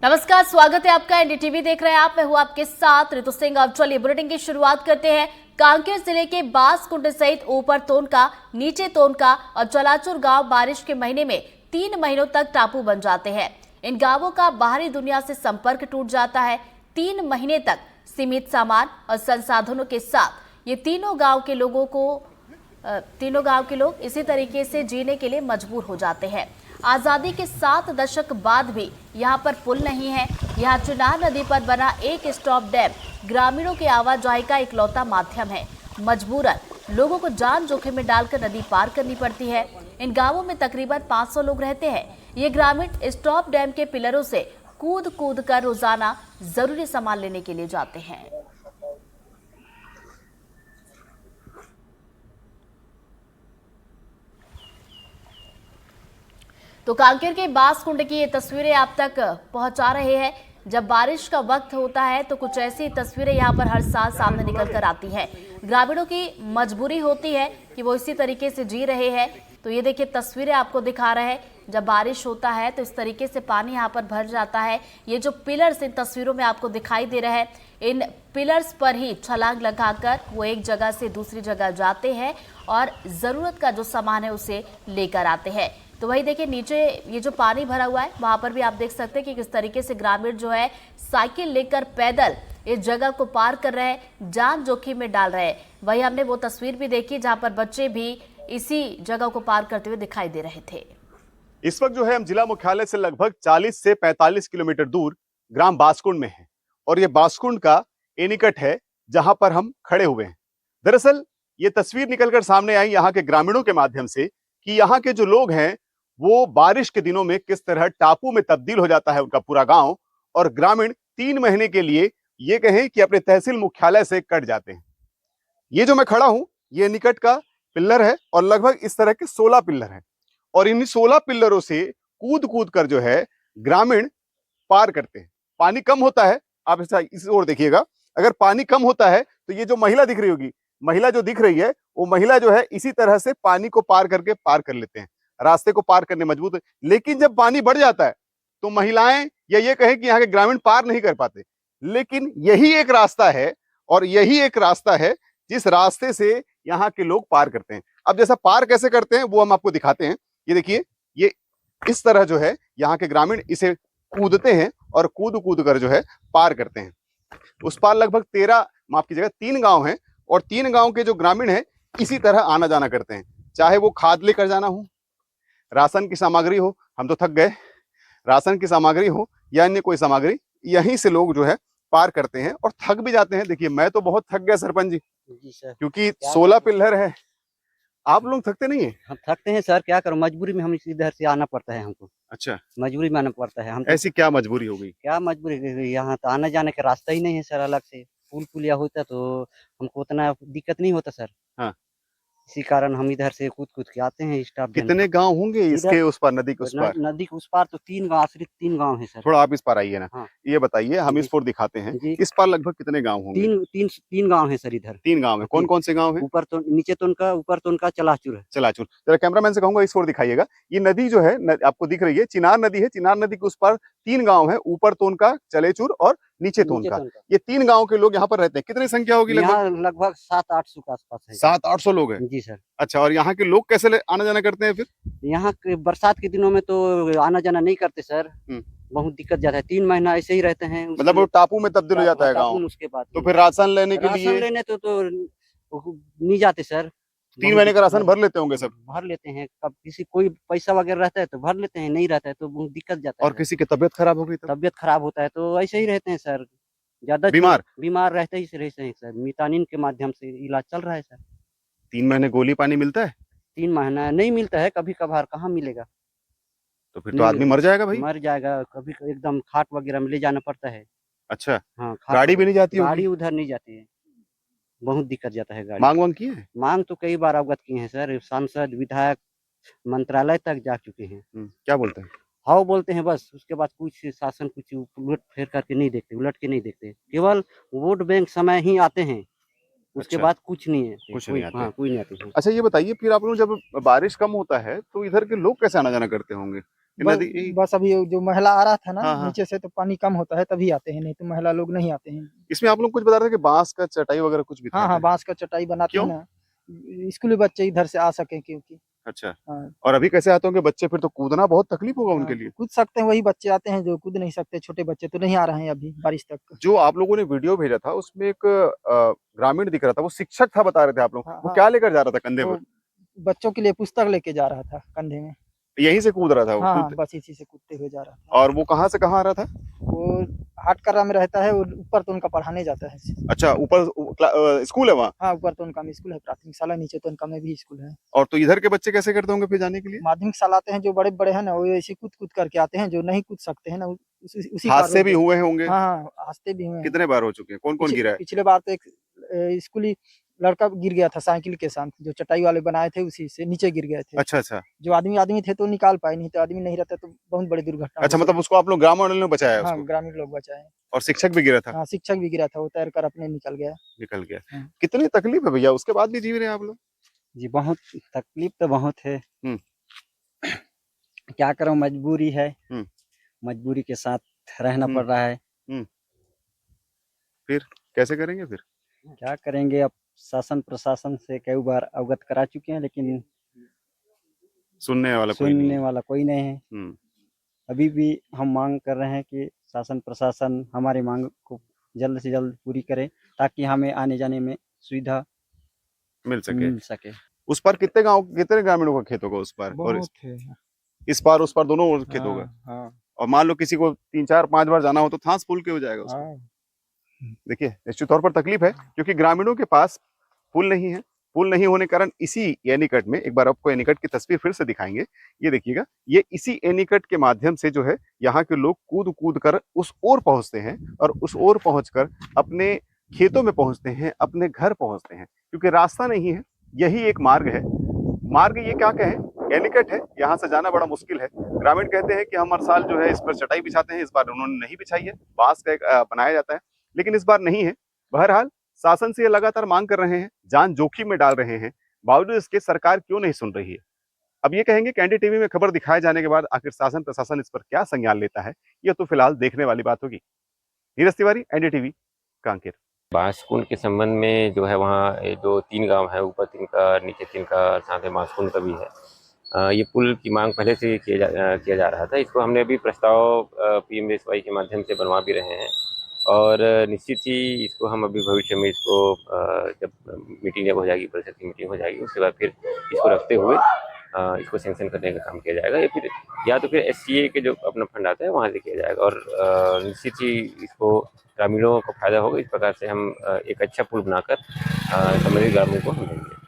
नमस्कार, स्वागत है आपका। एनडीटीवी देख रहे हैं आप। मैं हूं आपके साथ ऋतु सिंह। अब चलिए बुलेटिन की शुरुआत करते हैं। कांकेर जिले के बांसकुंड सहित ऊपर तोनका, नीचे तोनका और चलाचुर गांव बारिश के महीने में 3 महीनों तक टापू बन जाते हैं। इन गांवों का बाहरी दुनिया से संपर्क टूट जाता है। 3 महीने तक सीमित सामान और संसाधनों के साथ ये तीनों गांव के लोग इसी तरीके से जीने के लिए मजबूर हो जाते हैं। आजादी के 7 दशक बाद भी यहाँ पर पुल नहीं है। यहाँ चिनार नदी पर बना एक स्टॉप डैम ग्रामीणों की आवाजाही का इकलौता माध्यम है। मजबूरन लोगों को जान जोखिम में डालकर नदी पार करनी पड़ती है। इन गांवों में तकरीबन 500 लोग रहते हैं। ये ग्रामीण स्टॉप डैम के पिलरों से कूद कूद कर रोजाना जरूरी सामान लेने के लिए जाते हैं। तो कांकेर के बांसकुंड की ये तस्वीरें आप तक पहुंचा रहे हैं। जब बारिश का वक्त होता है तो कुछ ऐसी तस्वीरें यहाँ पर हर साल सामने निकल कर आती हैं। ग्रामीणों की मजबूरी होती है कि वो इसी तरीके से जी रहे हैं। तो ये देखिए तस्वीरें आपको दिखा रहे हैं। जब बारिश होता है तो इस तरीके से पानी यहाँ पर भर जाता है। ये जो पिलर्स इन तस्वीरों में आपको दिखाई दे रहे हैं, इन पिलर्स पर ही छलांग लगाकर वो एक जगह से दूसरी जगह जाते हैं और ज़रूरत का जो सामान है उसे लेकर आते हैं। तो वही देखिए नीचे ये जो पानी भरा हुआ है वहां पर भी आप देख सकते हैं कि किस तरीके से ग्रामीण जो है साइकिल लेकर पैदल इस जगह को पार कर रहे हैं, जान जोखिम में डाल रहे हैं। वही हमने वो तस्वीर भी देखी जहां पर बच्चे भी इसी जगह को पार करते हुए दिखाई दे रहे थे। इस वक्त जो है हम जिला मुख्यालय से लगभग 40 से 45 किलोमीटर दूर ग्राम बांसकुंड में हैं और ये बांसकुंड का एनीकट है जहां पर हम खड़े हुए हैं। दरअसल ये तस्वीर निकलकर सामने आई यहाँ के ग्रामीणों के माध्यम से कि यहाँ के जो लोग हैं वो बारिश के दिनों में किस तरह टापू में तब्दील हो जाता है उनका पूरा गांव, और ग्रामीण 3 महीने के लिए ये कहें कि अपने तहसील मुख्यालय से कट जाते हैं। ये जो मैं खड़ा हूं ये निकट का पिल्लर है और लगभग इस तरह के 16 पिल्लर हैं और इन 16 पिल्लरों से कूद कूद कर जो है ग्रामीण पार करते हैं। पानी कम होता है, आप इस ओर देखिएगा, अगर पानी कम होता है तो ये जो महिला दिख रही होगी, महिला जो दिख रही है वो महिला जो है इसी तरह से पानी को पार करके पार कर लेते हैं, रास्ते को पार करने मजबूत है। लेकिन जब पानी बढ़ जाता है तो महिलाएं या ये कहें कि यहाँ के ग्रामीण पार नहीं कर पाते। लेकिन यही एक रास्ता है और यही एक रास्ता है जिस रास्ते से यहाँ के लोग पार करते हैं। अब जैसा पार कैसे करते हैं वो हम आपको दिखाते हैं। ये देखिए, ये इस तरह जो है यहाँ के ग्रामीण इसे कूदते हैं और कूद कूद कर जो है पार करते हैं। उस पार लगभग 3 गांव हैं और 3 गांव के जो ग्रामीण हैं इसी तरह आना जाना करते हैं। चाहे वो खाद लेकर जाना हो, राशन की सामग्री हो, हम तो थक गए, राशन की सामग्री हो या अन्य कोई सामग्री, यहीं से लोग जो है पार करते हैं और थक भी जाते हैं। देखिए मैं तो बहुत थक गया सरपंच जी सर, क्योंकि 16 पिल्लर है। आप लोग थकते नहीं है? हम थकते हैं सर, क्या करूं, मजबूरी में हम इधर से आना पड़ता है हमको। अच्छा, मजबूरी में आना पड़ता है हम तो। ऐसी क्या मजबूरी हो गई? क्या मजबूरी, यहाँ तो आने जाने का रास्ता ही नहीं है सर। अलग से पुल पुलिया होता तो हमको उतना दिक्कत नहीं होता सर। हाँ। इसी कारण हम इधर से कूद कूद के आते हैं स्टाफ। कितने गांव होंगे इसके उस पार, नदी के उस पार? नदी के उस पार तो 3 गांव, सिर्फ 3 गांव है सर। थोड़ा आप इस पार आइए ना। हाँ। ये बताइए, हम इस पर दिखाते हैं, इस पार लगभग कितने गांव होंगे? 3 गांव है सर इधर। 3 गांव है। कौन कौन से गांव है? ऊपर तो, नीचे तो उनका, ऊपर तो उनका चलाचुर है। चलाचुर। जरा कैमरामैन से कहूंगा इस ओर दिखाइएगा। ये नदी जो है आपको दिख रही है, चिनार नदी है। चिनार नदी के उस पार 3 गांव है, ऊपर तोनका, चलेचुर और नीचे तोनका। ये 3 गांव के लोग यहाँ पर रहते हैं। कितनी संख्या होगी? लगभग 700-800 के आसपास है। 700-800 लोग हैं जी सर। अच्छा, और यहाँ के लोग कैसे आना जाना करते हैं फिर? यहाँ बरसात के दिनों में तो आना जाना नहीं करते सर, बहुत दिक्कत जाता है। 3 महीना ऐसे ही रहते हैं। मतलब वो टापू में तब्दील हो जाता है गाँव। उसके बाद तो फिर राशन लेने के लिए? राशन लेने तो नहीं जाते सर। 3 महीने का राशन भर लेते होंगे सब? भर लेते हैं। कब किसी कोई पैसा वगैरह रहता है तो भर लेते हैं, नहीं रहता है तो बहुत दिक्कत जाता है। और किसी की तबीयत खराब हो गई तो? तबीयत खराब होता है तो ऐसे ही रहते हैं सर। ज्यादा बीमार रहते ही रहते हैं सर। मितानिन के माध्यम से इलाज चल रहा है सर। 3 महीने गोली पानी मिलता है? 3 महीना नहीं मिलता है, कभी कभार कहाँ मिलेगा। तो फिर तो आदमी मर जाएगा भाई। मर जाएगा, कभी एकदम खाट वगैरह में ले जाना पड़ता है। अच्छा। हाँ, गाड़ी भी नहीं जाती होगी? गाड़ी उधर नहीं जाती है, बहुत दिक्कत जाता है गाड़ी। मांग की है? मांग तो कई बार अवगत किए हैं सर, सांसद विधायक मंत्रालय तक जा चुके हैं। क्या बोलते हैं? हाँ बोलते हैं बस, उसके बाद कुछ शासन कुछ उलट फेर करके नहीं देखते, उलट के नहीं देखते। केवल वोट बैंक समय ही आते हैं, उसके अच्छा। बाद कुछ नहीं है, कुछ कोई नहीं आते। हाँ कोई नहीं आती है। अच्छा ये बताइए फिर आप लोग जब बारिश कम होता है तो इधर के लोग कैसे आना जाना करते होंगे? ये बस नदी बस अभी जो महिला आ रहा था ना हाँ, हाँ। नीचे से, तो पानी कम होता है तभी आते हैं, नहीं तो महिला लोग नहीं आते हैं। इसमें आप लोग कुछ बता रहे थे कि बांस का चटाई वगैरह कुछ भी था हाँ क्या? हाँ, बांस का चटाई बनाते हैं क्यों? ना, स्कूली बच्चे इधर से आ सके क्योंकि। अच्छा। हाँ और अभी कैसे आते होंगे बच्चे? फिर तो कूदना बहुत तकलीफ होगा उनके हाँ, लिए। कूद सकते हैं वही बच्चे आते हैं जो कूद नहीं सकते, छोटे बच्चे तो नहीं आ रहे हैं अभी बारिश तक। जो आप लोगों ने वीडियो भेजा था उसमें एक ग्रामीण दिख रहा था, वो शिक्षक था बता रहे थे आप लोग। हाँ वो हाँ, क्या लेकर जा रहा था कंधे वो पर? बच्चों के लिए पुस्तक लेके जा रहा था कंधे में। यहीं से कूद रहा था वो हाँ हाँ, कूद। बस इसी से कूदते हुए जा रहा था। और वो कहाँ से कहाँ आ रहा था? वो हाटकरा में रहता है, वो ऊपर तो उनका पढ़ाने जाता है। अच्छा ऊपर स्कूल है वहाँ। हाँ, ऊपर तो उनका में स्कूल है, प्राथमिक शाला, नीचे तो उनका में भी स्कूल है। और तो इधर के बच्चे कैसे करते होंगे फिर जाने के लिए? माध्यमिक शाला आते हैं जो बड़े बड़े हैं ना, वो ऐसे कूद कूद करके आते हैं, जो नहीं कूद सकते हैं ना उसी पार हादसे रोक भी देते हुए होंगे। हैं। हाँ हाँ, हादसे भी हुए हैं। कितने बार हो चुके हैं? कौन कौन गिरा है? पिछले बार तो एक स्कूली लड़का गिर गया था साइकिल के साथ, जो चटाई वाले बनाए थे उसी से नीचे गिर गए थे। अच्छा अच्छा। जो आदमी थे तो निकाल पाए, नहीं तो आदमी नहीं रहता तो बहुत बड़ी दुर्घटना अच्छा हो मतलब उसको आप लोग ग्राम वालों ने बचाया सकती। हाँ, उसको? ग्रामीण लोग बचाए। और शिक्षक भी गिरा था? हाँ, शिक्षक भी गिरा था, वो तैर कर अपने निकल गया। निकल गया। हाँ। कितनी तकलीफ है भैया, उसके बाद भी जी रहे हैं आप लोग? जी बहुत तकलीफ तो बहुत है। हम्म। क्या करो, मजबूरी है। हम्म। मजबूरी के साथ रहना हम्म। पड़ रहा है। फिर कैसे करेंगे फिर? क्या करेंगे, अब शासन प्रशासन से कई बार अवगत करा चुके हैं, लेकिन सुनने वाला कोई नहीं सुनने है। वाला कोई नहीं है। हम्म। अभी भी हम मांग कर रहे हैं कि शासन प्रशासन हमारी मांग को जल्द से जल्द पूरी करे, ताकि हमें आने जाने में सुविधा मिल सके। मिल सके। उस पार कितने ग्रामीणों का खेत होगा उस पार? और बहुत है। इस पार उस पार दोनों ओर खेत होगा। हाँ और मान लो किसी को 3 4 5 बार जाना हो तो थांस फूल के हो जाएगा उसको। हाँ। देखिए निश्चित तौर पर तकलीफ है क्योंकि ग्रामीणों के पास पुल नहीं है। पुल नहीं होने के कारण इसी एनीकट में, एक बार आपको एनीकट की तस्वीर फिर से दिखाएंगे, ये देखिएगा, ये इसी एनीकट के माध्यम से जो है यहाँ के लोग कूद कूद कर उस ओर पहुंचते हैं और उस ओर पहुंचकर अपने खेतों में पहुंचते हैं, अपने घर पहुंचते हैं, क्योंकि रास्ता नहीं है। यही एक मार्ग है। मार्ग ये क्या कहें, एनीकट है, यहाँ से जाना बड़ा मुश्किल है। ग्रामीण कहते हैं कि हम हर साल जो है इस पर चटाई बिछाते हैं, इस बार उन्होंने नहीं बिछाई है, बांस का एक बनाया जाता है, लेकिन इस बार नहीं है। बहरहाल शासन से ये लगातार मांग कर रहे हैं, जान जोखिम में डाल रहे हैं, बावजूद इसके सरकार क्यों नहीं सुन रही है? अब ये कहेंगे कैंडी टीवी में खबर दिखाए जाने के बाद आखिर शासन प्रशासन इस पर क्या संज्ञान लेता है, ये तो फिलहाल देखने वाली बात होगी। नीरज तिवारी, एनडीटीवी, कांकेर। बांसकुंड के संबंध में जो है वहाँ जो 3 गांव है, ऊपर 3 का, नीचे 3 का, साथ में बांसकुंड का भी है। ये पुल की मांग पहले से किया जा रहा था। इसको हमने अभी प्रस्ताव पीएमजीएसवाई के माध्यम से बनवा भी रहे हैं और निश्चित ही इसको हम अभी भविष्य में इसको जब मीटिंग जब हो जाएगी, परिषद की मीटिंग हो जाएगी, उसके बाद फिर इसको रखते हुए इसको सैंक्शन करने का काम किया जाएगा, या तो फिर एससीए के जो अपना फंड आता है वहाँ से किया जाएगा और निश्चित ही इसको ग्रामीणों को फायदा होगा। इस प्रकार से हम एक अच्छा पुल बनाकर संबंधित ग्रामीणों को हम देंगे।